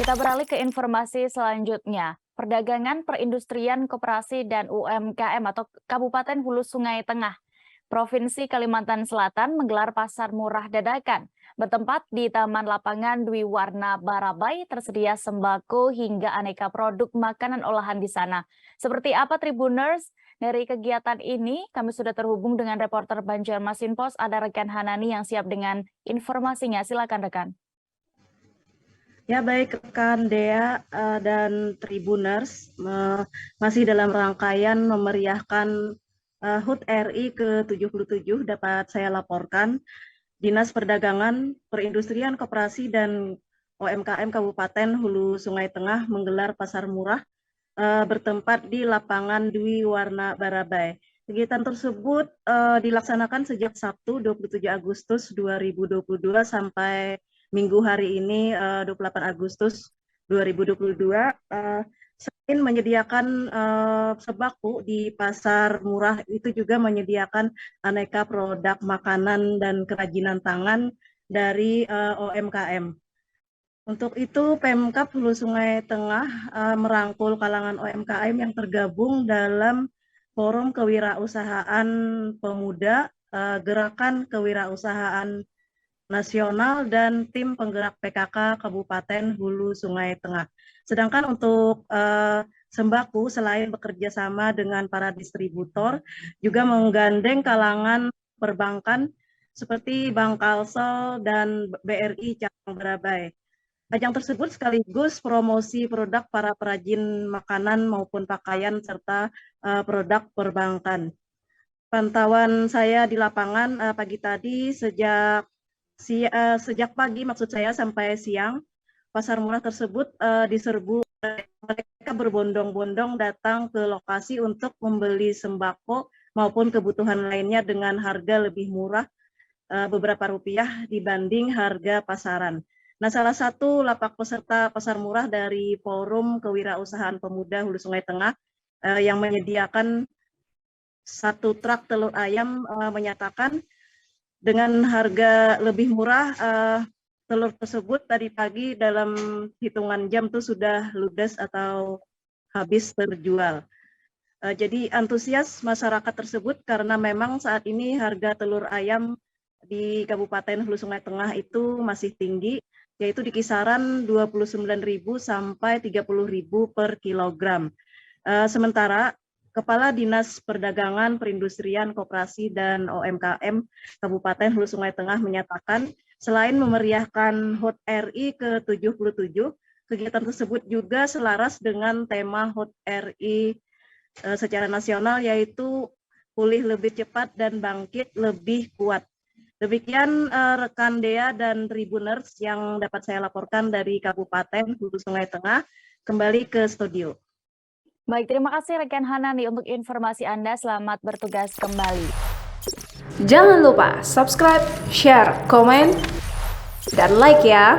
Kita beralih ke informasi selanjutnya. Perdagangan, perindustrian, koperasi, dan UMKM atau Kabupaten Hulu Sungai Tengah, Provinsi Kalimantan Selatan menggelar pasar murah dadakan. Bertempat di Taman Lapangan Dwi Warna Barabai, tersedia sembako hingga aneka produk makanan olahan di sana. Seperti apa Tribuners? Dari kegiatan ini, kami sudah terhubung dengan reporter Banjarmasin Pos, ada rekan Hanani yang siap dengan informasinya. Silakan rekan. Ya baik rekan Dea dan Tribuners, masih dalam rangkaian memeriahkan HUT RI ke-77 dapat saya laporkan Dinas Perdagangan, Perindustrian, Koperasi, dan UMKM Kabupaten Hulu Sungai Tengah menggelar pasar murah bertempat di Lapangan Dwi Warna Barabai. Kegiatan tersebut dilaksanakan sejak Sabtu 27 Agustus 2022 sampai Minggu hari ini 28 Agustus 2022. Selain menyediakan sembako di pasar murah, itu juga menyediakan aneka produk makanan dan kerajinan tangan dari UMKM. Untuk itu, Pemkab Hulu Sungai Tengah merangkul kalangan UMKM yang tergabung dalam Forum Kewirausahaan Pemuda, Gerakan Kewirausahaan Nasional, dan tim penggerak PKK Kabupaten Hulu Sungai Tengah. Sedangkan untuk sembako, selain bekerja sama dengan para distributor, juga menggandeng kalangan perbankan seperti Bank Kalsel dan BRI Cabang Barabai. Ajang tersebut sekaligus promosi produk para perajin makanan maupun pakaian serta produk perbankan. Pantauan saya di lapangan pagi tadi sejak pagi maksud saya sampai siang, pasar murah tersebut diserbu. Mereka berbondong-bondong datang ke lokasi untuk membeli sembako maupun kebutuhan lainnya dengan harga lebih murah beberapa rupiah dibanding harga pasaran. Nah, salah satu lapak peserta pasar murah dari Forum Kewirausahaan Pemuda Hulu Sungai Tengah yang menyediakan 1 truk telur ayam menyatakan dengan harga lebih murah, telur tersebut tadi pagi dalam hitungan jam tuh sudah ludes atau habis terjual. Jadi antusias masyarakat tersebut karena memang saat ini harga telur ayam di Kabupaten Hulu Sungai Tengah itu masih tinggi, yaitu di kisaran 29.000 sampai 30.000 per kilogram. Sementara Kepala Dinas Perdagangan, Perindustrian, Koperasi, dan UMKM Kabupaten Hulu Sungai Tengah menyatakan, selain memeriahkan HUT RI ke-77, kegiatan tersebut juga selaras dengan tema HUT RI secara nasional, yaitu pulih lebih cepat dan bangkit lebih kuat. Demikian rekan Dea dan Tribuners yang dapat saya laporkan dari Kabupaten Hulu Sungai Tengah. Kembali ke studio. Baik, terima kasih rekan Hanani untuk informasi Anda. Selamat bertugas kembali. Jangan lupa subscribe, share, komen, dan like ya.